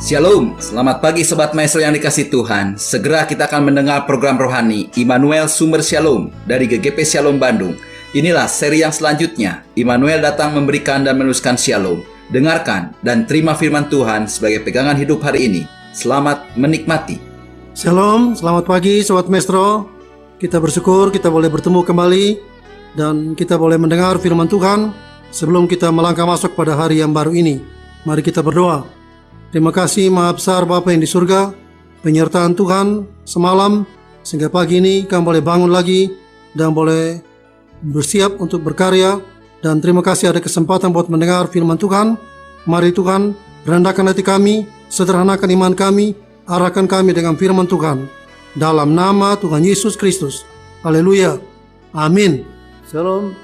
Shalom, selamat pagi Sobat Maestro yang dikasih Tuhan. Segera kita akan mendengar program rohani Immanuel Sumber Shalom dari GGP Shalom Bandung. Inilah seri yang selanjutnya. Immanuel datang memberikan dan meneruskan Shalom. Dengarkan dan terima firman Tuhan sebagai pegangan hidup hari ini. Selamat menikmati. Shalom, selamat pagi Sobat Maestro. Kita bersyukur kita boleh bertemu kembali dan kita boleh mendengar firman Tuhan sebelum kita melangkah masuk pada hari yang baru ini. Mari kita berdoa. Terima kasih Maha Besar Bapa yang di surga, penyertaan Tuhan semalam sehingga pagi ini kami boleh bangun lagi dan boleh bersiap untuk berkarya. Dan terima kasih ada kesempatan buat mendengar firman Tuhan. Mari Tuhan, rendahkan hati kami, sederhanakan iman kami, arahkan kami dengan firman Tuhan. Dalam nama Tuhan Yesus Kristus. Haleluya. Amin. Shalom.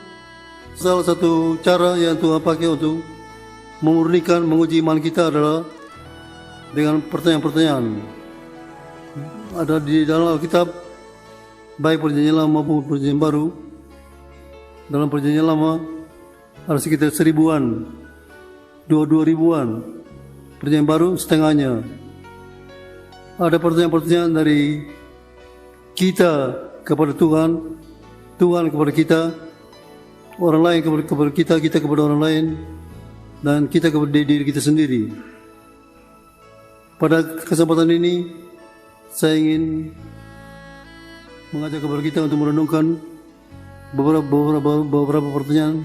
Salah satu cara yang Tuhan pakai untuk memurnikan, menguji iman kita adalah dengan pertanyaan-pertanyaan. Ada di dalam Alkitab, baik perjanjian lama maupun perjanjian baru. Dalam perjanjian lama ada sekitar 1000-an, 2 ribuan. Perjanjian baru setengahnya. Ada pertanyaan-pertanyaan dari kita kepada Tuhan, Tuhan kepada kita, orang lain kepada kita, kita kepada orang lain, dan kita kepada diri kita sendiri. Pada kesempatan ini, saya ingin mengajak kepada kita untuk merenungkan beberapa pertanyaan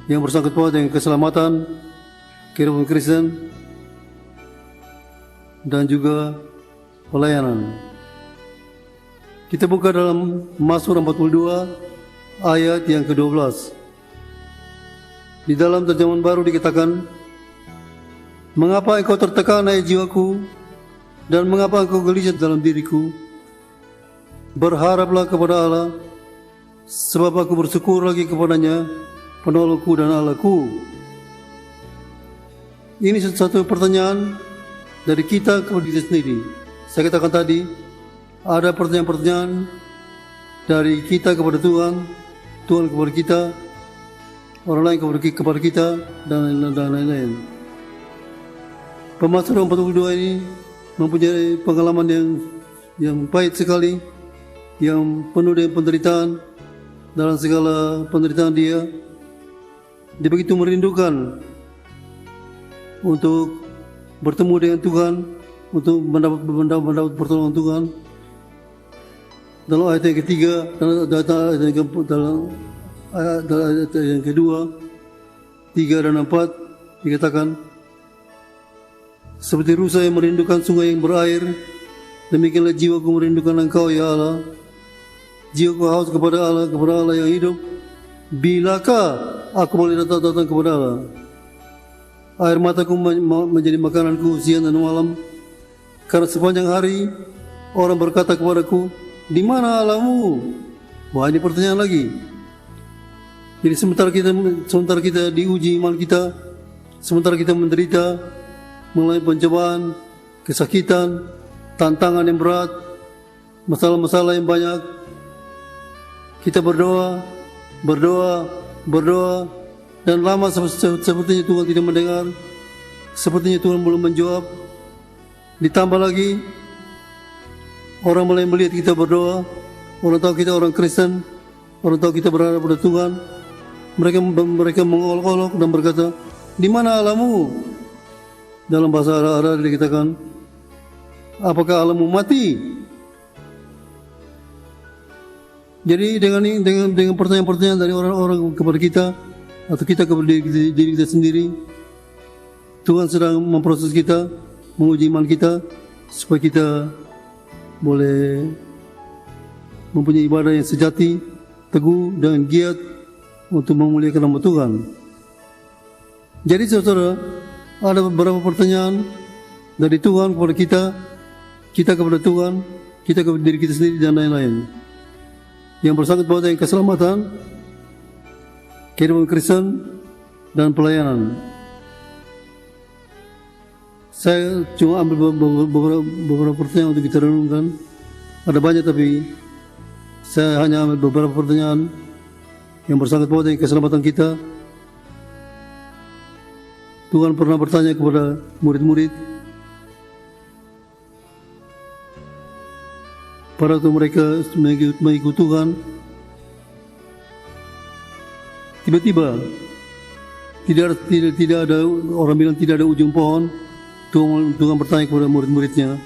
yang bersangkut paut dengan keselamatan, kehidupan Kristen, dan juga pelayanan. Kita buka dalam Mazmur 42 ayat yang ke-12. Di dalam terjemahan baru dikatakan, mengapa engkau tertekan hai jiwaku, dan mengapa engkau gelisah dalam diriku? Berharaplah kepada Allah, sebab aku bersyukur lagi kepadanya, penolongku dan Allahku. Ini satu pertanyaan dari kita kepada diri sendiri. Saya katakan tadi, ada pertanyaan-pertanyaan dari kita kepada Tuhan, Tuhan kepada kita, orang lain kepada kita, dan lain-lain. Pemazmur 42 ini mempunyai pengalaman yang pahit sekali, yang penuh dengan penderitaan. Dalam segala penderitaan dia begitu merindukan untuk bertemu dengan Tuhan, untuk mendapat pertolongan Tuhan. Dalam ayat yang ketiga, dalam ayat yang kedua, 3 dan 4 dikatakan, seperti rusa yang merindukan sungai yang berair, demikianlah jiwaku merindukan Engkau ya Allah. Jiwaku haus kepada Allah yang hidup. Bilakah aku boleh datang kepada Allah? Air mataku menjadi makananku siang dan malam, karena sepanjang hari orang berkata kepadaku, di mana Allahmu? Wah, ini pertanyaan lagi. Jadi sementara kita diuji iman kita, sementara kita menderita mengalami pencobaan, kesakitan, tantangan yang berat, masalah-masalah yang banyak, kita berdoa, dan lama sepertinya Tuhan tidak mendengar, sepertinya Tuhan belum menjawab. Ditambah lagi, orang mulai melihat kita berdoa, orang tahu kita orang Kristen, orang tahu kita berharap pada Tuhan. Mereka mengolok-olok dan berkata, di mana Allahmu? Dalam bahasa Arab dikatakan, apakah Allahmu mati? Jadi dengan pertanyaan-pertanyaan dari orang-orang kepada kita, atau kita kepada diri kita sendiri, Tuhan sedang memproses kita, menguji iman kita, supaya kita boleh mempunyai ibadah yang sejati, teguh dan giat untuk memuliakan nama Tuhan. Jadi saudara, ada beberapa pertanyaan dari Tuhan kepada kita, kita kepada Tuhan, kita kepada diri kita sendiri, dan lain-lain yang bersangkut paut dengan keselamatan, kehidupan Kristen, dan pelayanan. Saya cuma ambil beberapa pertanyaan untuk kita renungkan. Ada banyak, tapi saya hanya ambil beberapa pertanyaan yang bersangkut paut dengan keselamatan kita. Tuhan pernah bertanya kepada murid-murid, pada waktu mereka mengikut Tuhan, tiba-tiba tidak ada, orang bilang tidak ada ujung pohon. Tuhan bertanya kepada murid-muridnya,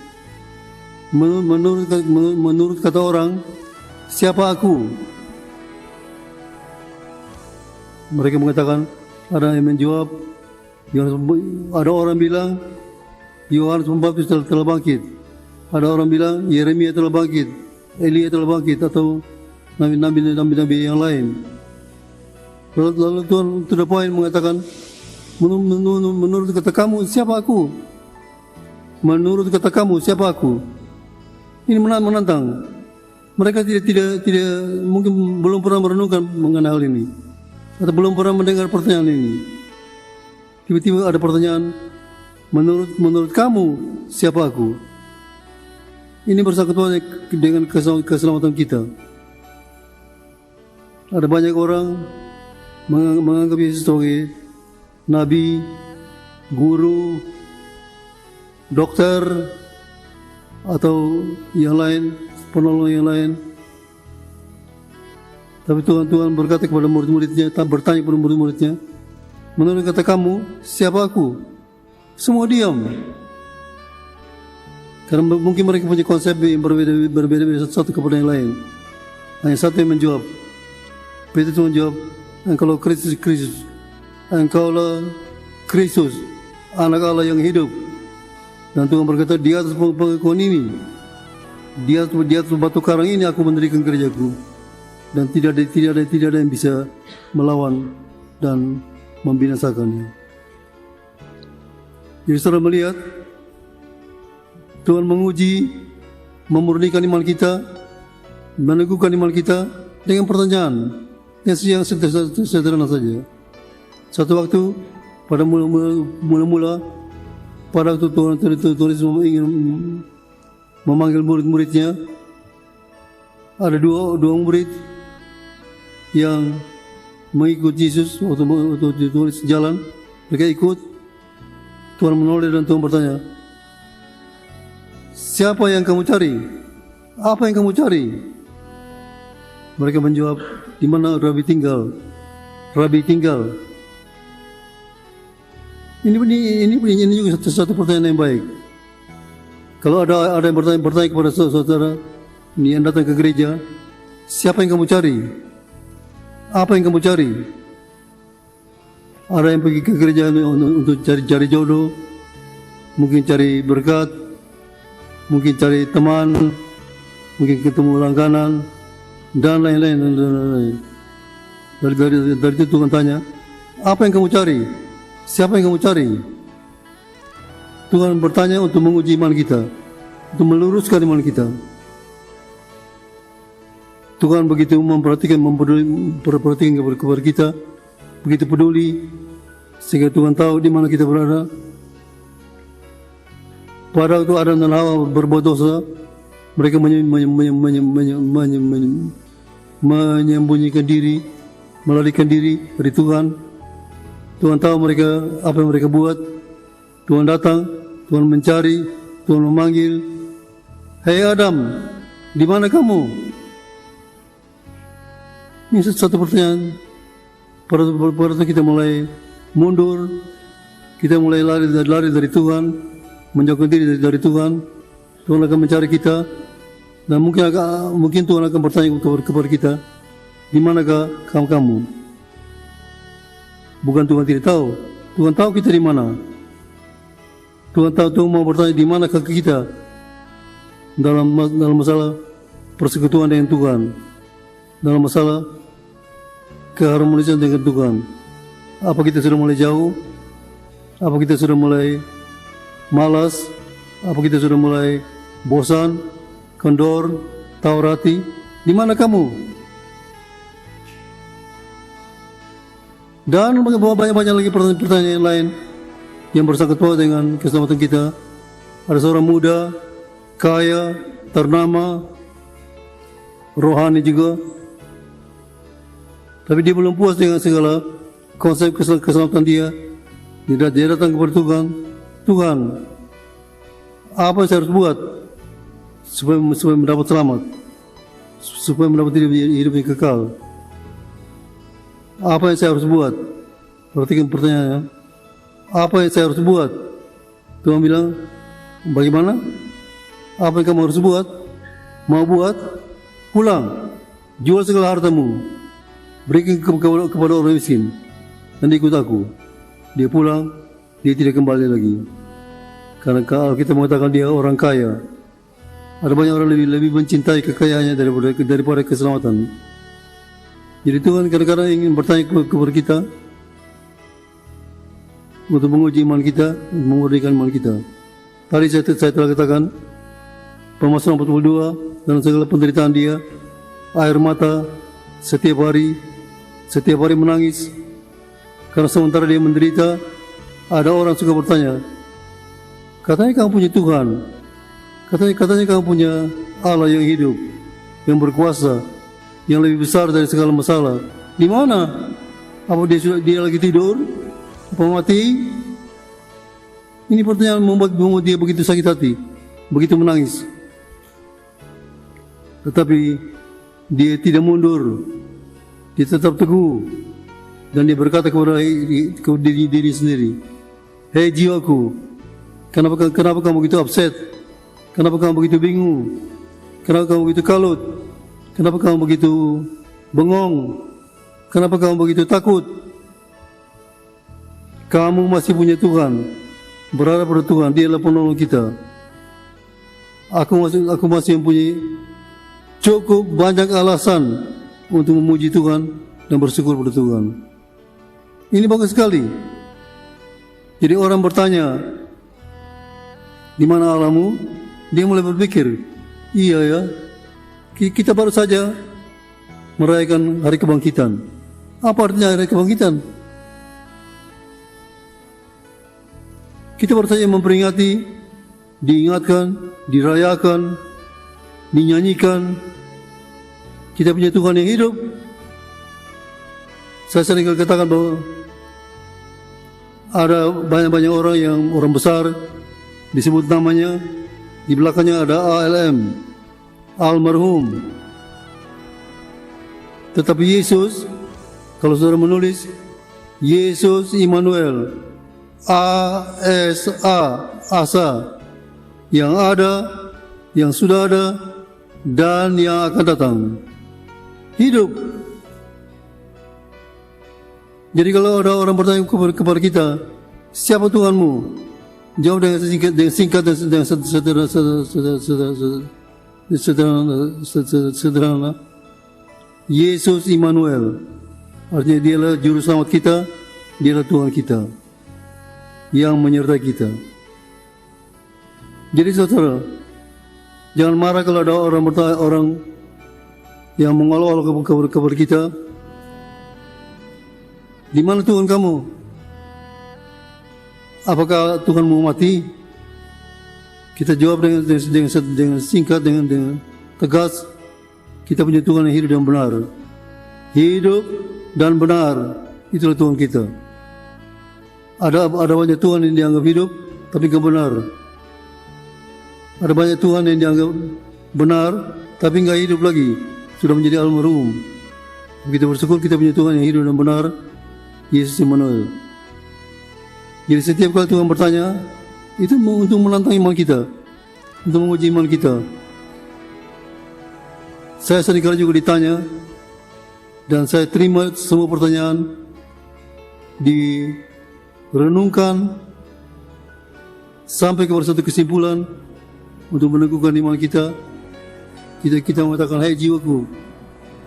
menurut kata orang, siapa aku? Mereka mengatakan, ada yang menjawab, ada orang bilang Yohanes Pembaptis telah bangkit, ada orang bilang Yeremia telah bangkit, Elia telah bangkit, atau nabi-nabi yang lain. Lalu Tuhan to the point mengatakan, menurut kata kamu siapa aku? Menurut kata kamu siapa aku? Ini menantang. Mereka tidak mungkin belum pernah merenungkan mengenai hal ini, atau belum pernah mendengar pertanyaan ini. Tiba-tiba ada pertanyaan, menurut kamu siapa aku? Ini bersangkutan dengan keselamatan kita. Ada banyak orang menganggap Yesus sebagai nabi, guru, dokter, atau yang lain, penolong yang lain. Tapi Tuhan berkata kepada murid-muridnya, bertanya kepada murid-muridnya, menurut kata kamu siapa aku? Semua diam. Karena mungkin mereka punya konsep yang berbeda satu kepada yang lain. Hanya satu yang menjawab. Petrus menjawab, engkaulah Kristus, engkaulah Kristus, anak Allah yang hidup. Dan Tuhan berkata, di atas pengakuan ini, di atas batu karang ini aku mendirikan gerejaku, dan tidak ada yang bisa melawan dan membinasakannya. Jadi saudara melihat, Tuhan menguji, memurnikan iman kita, meneguhkan iman kita dengan pertanyaan yang sederhana saja. Satu waktu pada mula-mula, pada waktu Tuhan ingin memanggil murid-muridnya, ada dua murid yang mengikut Yesus waktu Tuhan jalan. Mereka ikut. Tuhan menoleh dan Tuhan bertanya, siapa yang kamu cari? Apa yang kamu cari? Mereka menjawab, di mana Rabi tinggal? Rabi tinggal. Ini juga satu pertanyaan yang baik. Kalau ada yang bertanya kepada saudara ini yang datang ke gereja, siapa yang kamu cari? Apa yang kamu cari? Ada yang pergi ke gereja untuk cari jodoh, mungkin cari berkat, mungkin cari teman, mungkin ketemu langganan, dan lain-lain. Dari itu Tuhan tanya, apa yang kamu cari? Siapa yang kamu cari? Tuhan bertanya untuk menguji iman kita, untuk meluruskan iman kita. Tuhan begitu memperhatikan kepada kita, begitu peduli, sehingga Tuhan tahu di mana kita berada. Pada waktu Adam dan Hawa berbuat dosa, mereka menyembunyikan diri, melarikan diri dari Tuhan. Tuhan tahu apa yang mereka buat. Tuhan datang, Tuhan mencari, Tuhan memanggil, "Hei Adam, di mana kamu?" Ini satu pertanyaan. Pada waktu kita mulai mundur, kita mulai lari dari Tuhan, menjauhkan diri dari Tuhan, Tuhan akan mencari kita, dan mungkin Tuhan akan bertanya kepada kita, di manakah kamu? Bukan Tuhan tidak tahu, Tuhan tahu kita di mana. Tuhan tahu, Tuhan mau bertanya di manakah kita dalam masalah persekutuan dengan Tuhan, dalam masalah keharmonisan dengan Tuhan. Apa kita sudah mulai jauh? Apa kita sudah mulai malas? Apa kita sudah mulai bosan, kendor, taurati? Di mana kamu? Dan banyak lagi pertanyaan lain yang bersangkut dengan keselamatan kita. Ada seorang muda, kaya, ternama, rohani juga, tapi dia belum puas dengan segala konsep keselamatan dia. Dia datang kepada Tuhan, Tuhan, apa yang saya harus buat supaya mendapat selamat, supaya mendapat hidup yang kekal. Apa yang saya harus buat? Perhatikan pertanyaannya. Apa yang saya harus buat? Tuhan bilang, bagaimana? Apa yang kamu harus buat? Mau buat? Pulang, jual segala hartamu, berikan kepada orang miskin, dan ikut aku. Dia pulang, dia tidak kembali lagi. Karena kalau kita mengatakan dia orang kaya, ada banyak orang lebih mencintai kekayaannya daripada keselamatan. Jadi Tuhan kadang-kadang ingin bertanya kepada kita untuk menguji iman kita, memurnikan iman kita. Tadi saya telah katakan Pemazmuran 42 dan segala penderitaan dia, air mata setiap hari menangis. Karena sementara dia menderita, ada orang suka bertanya, katanya kamu punya Tuhan, katanya kamu punya Allah yang hidup, yang berkuasa, yang lebih besar dari segala masalah. Di mana? Apa dia lagi tidur? Apa mati? Ini pertanyaan membuat dia begitu sakit hati, begitu menangis. Tetapi dia tidak mundur, dia tetap teguh, dan dia berkata kepada diri sendiri, hei jiwaku, kenapa kamu begitu upset? Kenapa kamu begitu bingung? Kenapa kamu begitu kalut? Kenapa kamu begitu bengong? Kenapa kamu begitu takut? Kamu masih punya Tuhan, berharap pada Tuhan, Dia adalah penolong kita. Aku masih mempunyai cukup banyak alasan untuk memuji Tuhan dan bersyukur pada Tuhan. Ini bagus sekali. Jadi orang bertanya, di mana Allahmu? Dia mulai berpikir, iya ya, kita baru saja merayakan hari kebangkitan. Apa artinya hari kebangkitan? Kita baru saja memperingati, diingatkan, dirayakan, dinyanyikan kita punya Tuhan yang hidup. Saya sering katakan bahwa ada banyak orang besar disebut namanya, di belakangnya ada ALM, almarhum. Tetapi Yesus, kalau saudara menulis Yesus Immanuel, Asa, yang ada, yang sudah ada, dan yang akan datang, hidup. Jadi kalau ada orang bertanya kepada kita, siapa Tuhanmu? Jawab dengan singkat dan sederhana. Yesus Immanuel, artinya Dialah juru selamat kita, Dialah Tuhan kita yang menyertai kita. Jadi saudara, jangan marah kalau ada orang yang mengolok-olok kepada kita. Di mana Tuhan kamu? Apakah Tuhan mau mati? Kita jawab dengan singkat, dengan tegas. Kita punya Tuhan yang hidup dan benar. Hidup dan benar, itulah Tuhan kita. Ada banyak Tuhan yang dianggap hidup, tapi tidak benar. Ada banyak Tuhan yang dianggap benar, tapi enggak hidup lagi, sudah menjadi almarhum. Kita bersyukur kita punya Tuhan yang hidup dan benar, Yesus Immanuel. Jadi setiap kali Tuhan bertanya, itu untuk menantang iman kita, untuk menguji iman kita. Saya seringkali juga ditanya, dan saya terima semua pertanyaan, direnungkan sampai kepada satu kesimpulan untuk meneguhkan iman kita. Kita mengatakan, hai jiwaku,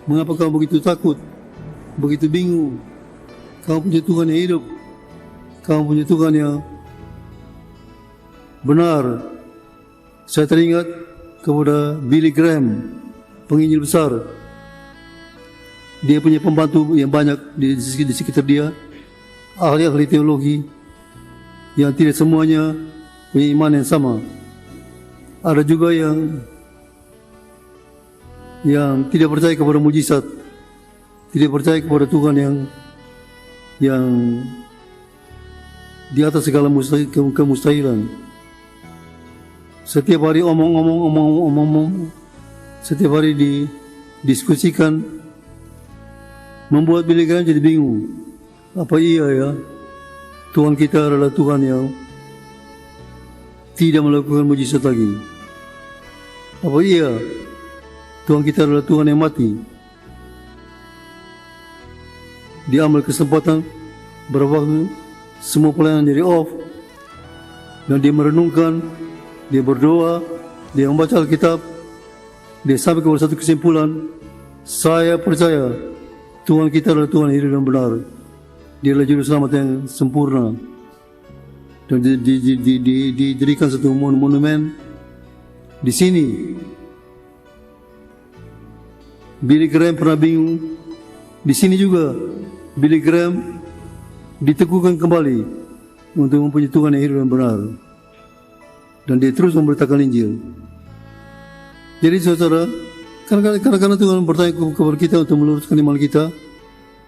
mengapa kamu begitu takut, begitu bingung? Kamu punya Tuhan yang hidup, kamu punya Tuhan yang benar. Saya teringat kepada Billy Graham, penginjil besar. Dia punya pembantu yang banyak di sekitar dia, ahli-ahli teologi, yang tidak semuanya punya iman yang sama. Ada juga yang tidak percaya kepada mujizat, tidak percaya kepada Tuhan yang di atas segala kemustahilan. Setiap hari omong, setiap hari didiskusikan, membuat Billy Graham jadi bingung. Apa iya ya, Tuhan kita adalah Tuhan yang tidak melakukan mujizat lagi? Apa iya, Tuhan kita adalah Tuhan yang mati? Dia ambil kesempatan beberapa waktu, semua pelayanan jadi off, dan dia merenungkan, dia berdoa, dia membaca Alkitab, dia sampai kepada satu kesimpulan, saya percaya Tuhan kita adalah Tuhan yang hidup dan benar. Dia adalah juru selamat yang sempurna. Dan didirikan satu monumen di sini. Billy Graham pernah bingung. Di sini juga Billy Graham diteguhkan kembali untuk mempunyai Tuhan yang hidup dan benar. Dan dia terus memberitakan Injil. Jadi saudara, kadang-kadang Tuhan bertanya kepada kita untuk meluruskan iman kita.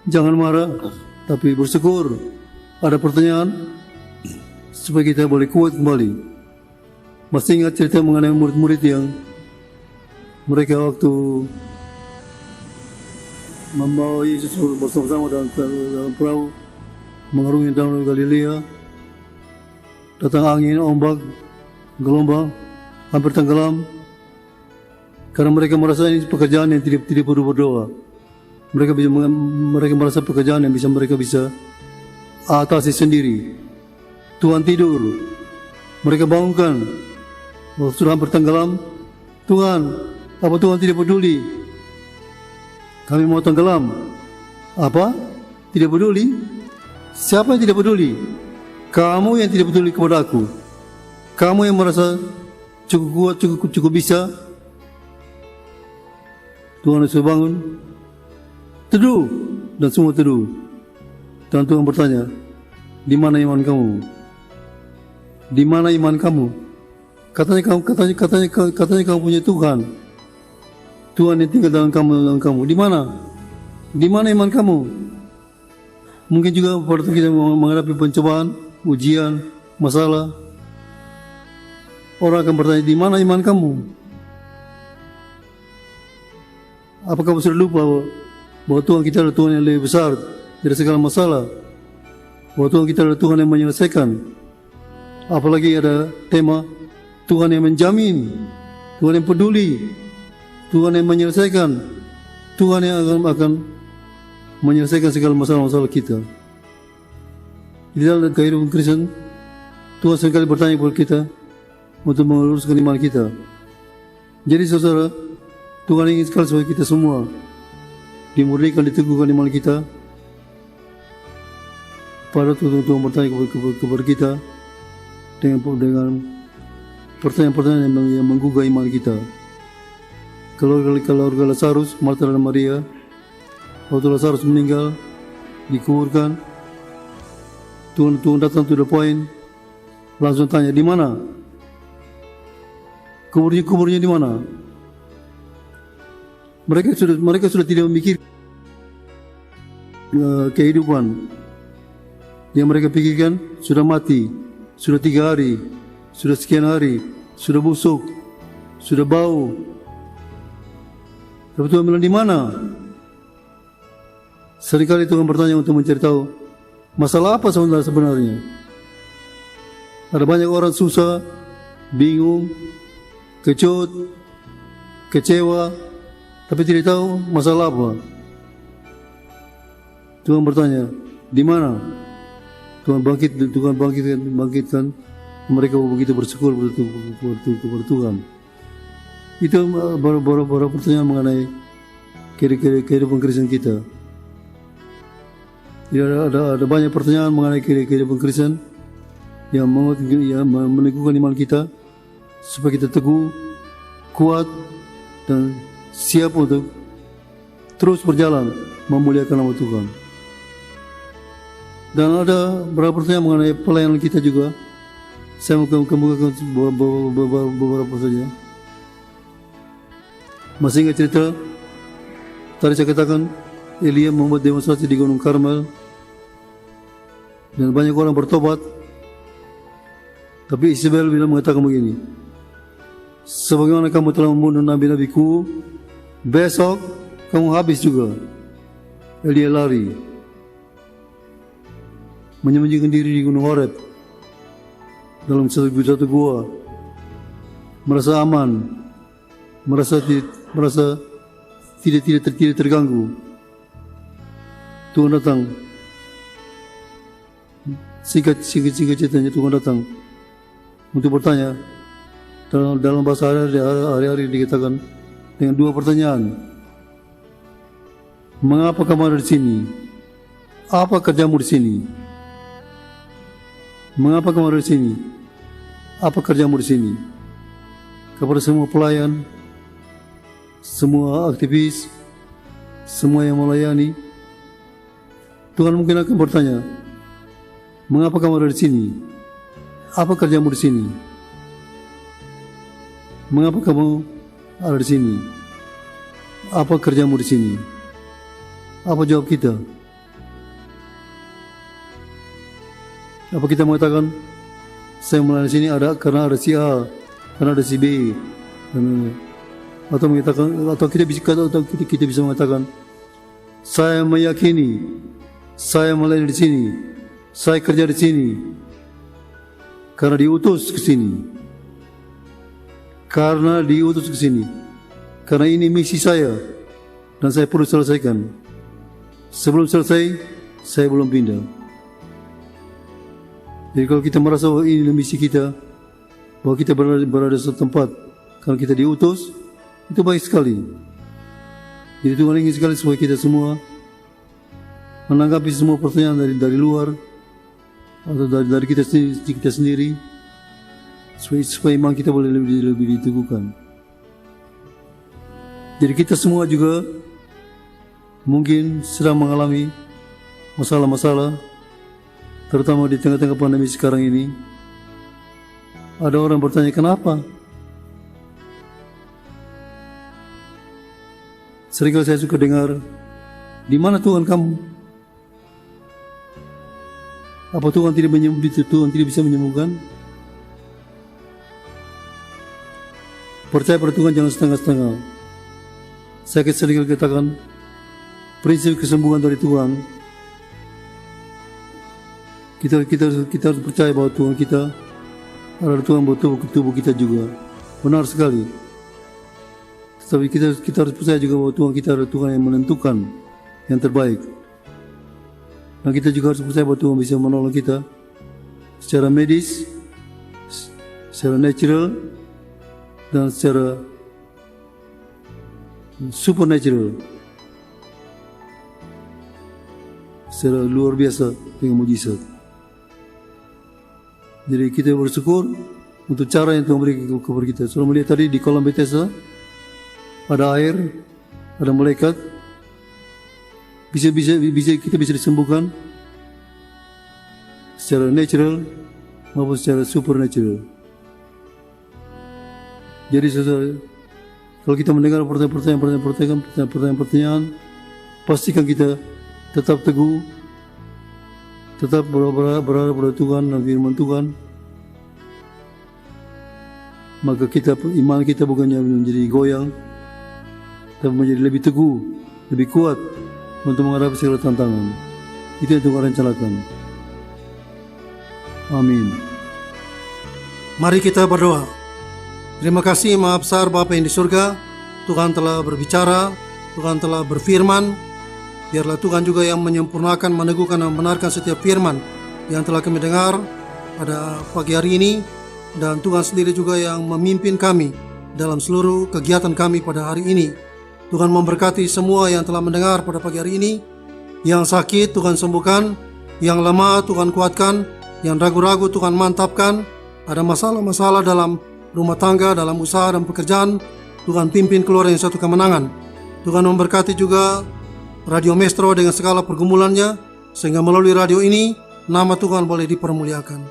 Jangan marah, tapi bersyukur. Ada pertanyaan supaya kita boleh kuat kembali. Masih ingat cerita mengenai murid-murid yang mereka waktu membawa Yesus bersama-sama dalam perahu mengarungi danau Galilea, datang angin, ombak, gelombang, hampir tenggelam. Karena mereka merasa ini pekerjaan yang tidak perlu berdoa. Mereka merasa pekerjaan yang mereka bisa atasi sendiri. Tuhan tidur, mereka bangunkan. Waktu sudah hampir tenggelam, Tuhan, apa Tuhan tidak peduli? Kami mau tenggelam. Apa? Tidak peduli? Siapa yang tidak peduli? Kamu yang tidak peduli kepada aku. Kamu yang merasa cukup kuat, cukup bisa. Tuhan sudah bangun, teduh, dan semua teduh. Dan Tuhan bertanya, di mana iman kamu? Di mana iman kamu? Katanya kamu punya Tuhan. Tuhan yang tinggal dalam kamu. Di mana? Di mana iman kamu? Mungkin juga pada kita menghadapi pencobaan, ujian, masalah. Orang akan bertanya, di mana iman kamu? Apakah kamu sudah lupa bahwa Tuhan kita adalah Tuhan yang lebih besar dari segala masalah? Bahwa Tuhan kita adalah Tuhan yang menyelesaikan. Apalagi ada tema Tuhan yang menjamin, Tuhan yang peduli, Tuhan yang menyelesaikan, Tuhan yang akan menyelesaikan segala masalah-masalah kita. Di dalam kehidupan Kristen, Tuhan seringkali bertanya kepada kita untuk meluruskan iman kita. Jadi saudara, Tuhan ingin sekali supaya kita semua dimurnikan, diteguhkan iman kita. Pada Tuhan bertanya kepada kita dengan pertanyaan-pertanyaan yang menggugah iman kita. Keluarga Lazarus, Marta dan Maria, waktu Lazarus meninggal, dikuburkan, Tuhan datang to the point, langsung tanya, di mana? Kuburnya di mana? Mereka sudah tidak memikir kehidupan. Yang mereka pikirkan sudah mati, sudah 3 hari, sudah sekian hari, sudah busuk, sudah bau. Tapi Tuhan bilang, di mana? Seringkali Tuhan bertanya untuk mencari tahu masalah apa sebenarnya. Ada banyak orang susah, bingung, kecut, kecewa, tapi tidak tahu masalah apa. Tuhan bertanya, di mana? Tuhan bangkitkan mereka begitu bersyukur kepada Tuhan. Itu baru pertanyaan mengenai kehidupan Kristen kita. Ada banyak pertanyaan mengenai kehidupan Kristen yang meneguhkan iman kita supaya kita teguh, kuat, dan siap untuk terus berjalan memuliakan nama Tuhan. Dan ada beberapa pertanyaan mengenai pelayanan kita juga. Saya mau kemukakan beberapa saja. Masih ingat cerita tadi saya katakan Elia membuat demonstrasi di Gunung Karmel dan banyak orang bertobat. Tapi Isabel mengatakan begini, Sebagaimana kamu telah membunuh nabi-nabiku, besok kamu habis juga. Elia lari, menyembunyikan diri di Gunung Horeb, dalam satu gua, merasa aman, merasa tidak terganggu. Tuhan datang, singkat ceritanya Tuhan datang untuk bertanya. Dalam bahasa hari-hari dikatakan dengan dua pertanyaan. Mengapa kamu ada di sini? Apa kerjamu di sini? Mengapa kamu ada di sini? Apa kerjamu di sini? Kepada semua pelayan, semua aktivis, semua yang melayani, Tuhan mungkin akan bertanya, mengapa kamu ada di sini? Apa kerjamu di sini? Mengapa kamu ada di sini? Apa kerjamu di sini? Apa jawab kita? Apa kita mengatakan, saya melayani di sini karena ada si A, karena ada si B, atau kita bisa mengatakan, saya meyakini, saya melayani di sini, saya kerja di sini karena diutus ke sini. Karena diutus ke sini. Karena ini misi saya dan saya perlu selesaikan. Sebelum selesai, saya belum pindah. Jadi kalau kita merasa bahwa ini misi kita, bahwa kita berada di satu tempat karena kita diutus, itu baik sekali. Jadi Tuhan ingin sekali supaya kita semua menanggapi semua pertanyaan dari luar atau dari kita sendiri, supaya iman kita boleh lebih diteguhkan. Jadi kita semua juga mungkin sedang mengalami masalah-masalah, terutama di tengah-tengah pandemi sekarang ini. Ada orang bertanya, kenapa? Seringkali saya suka dengar, di mana Tuhan kamu? Apa Tuhan tidak bisa menyembuhkan? Percaya pada Tuhan, jangan setengah-setengah. Saya sering katakan, prinsip kesembuhan dari Tuhan, kita harus percaya bahwa Tuhan kita adalah Tuhan buat tubuh kita juga. Benar sekali. Tetapi kita harus percaya juga bahwa Tuhan kita adalah Tuhan yang menentukan yang terbaik. Dan kita juga harus percaya bahwa Tuhan bisa menolong kita secara medis, secara natural, dan secara supernatural, secara luar biasa dengan mujizat. Jadi kita bersyukur untuk cara yang Tuhan beri kepada kita. Sudah melihat tadi di kolam Bethesda ada air, ada malaikat, kita bisa disembuhkan secara natural maupun secara supernatural. Jadi saudara, kalau kita mendengar pertanyaan, pastikan kita tetap teguh, tetap berharap pada Tuhan dan firman Tuhan. Maka iman kita bukannya menjadi goyang, tapi menjadi lebih teguh, lebih kuat untuk menghadapi segala tantangan. Itu yang Tuhan rencanakan. Amin. Mari kita berdoa. Terima kasih Maha Besar Bapa yang di surga, Tuhan telah berbicara, Tuhan telah berfirman. Biarlah Tuhan juga yang menyempurnakan, meneguhkan dan membenarkan setiap firman yang telah kami dengar pada pagi hari ini. Dan Tuhan sendiri juga yang memimpin kami dalam seluruh kegiatan kami pada hari ini. Tuhan memberkati semua yang telah mendengar pada pagi hari ini. Yang sakit Tuhan sembuhkan, yang lemah Tuhan kuatkan, yang ragu-ragu Tuhan mantapkan. Ada masalah-masalah dalam rumah tangga, dalam usaha dan pekerjaan, Tuhan pimpin keluar yang satu kemenangan. Tuhan memberkati juga Radio Maestro dengan segala pergumulannya, sehingga melalui radio ini nama Tuhan boleh dipermuliakan.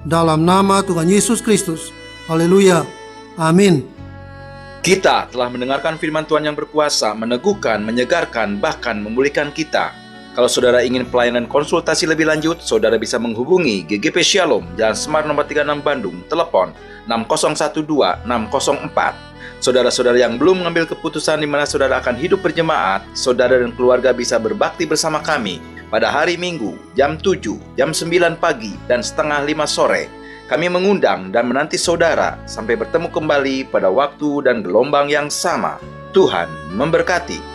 Dalam nama Tuhan Yesus Kristus. Haleluya. Amin. Kita telah mendengarkan firman Tuhan yang berkuasa, meneguhkan, menyegarkan, bahkan memulihkan kita. Kalau saudara ingin pelayanan konsultasi lebih lanjut, saudara bisa menghubungi GGP Shalom, Jalan Semar nomor 36 Bandung, telepon 6012-604. Saudara-saudara yang belum mengambil keputusan di mana saudara akan hidup berjemaat, saudara dan keluarga bisa berbakti bersama kami pada hari Minggu, jam 7, jam 9 pagi, dan setengah 5 sore. Kami mengundang dan menanti saudara sampai bertemu kembali pada waktu dan gelombang yang sama. Tuhan memberkati.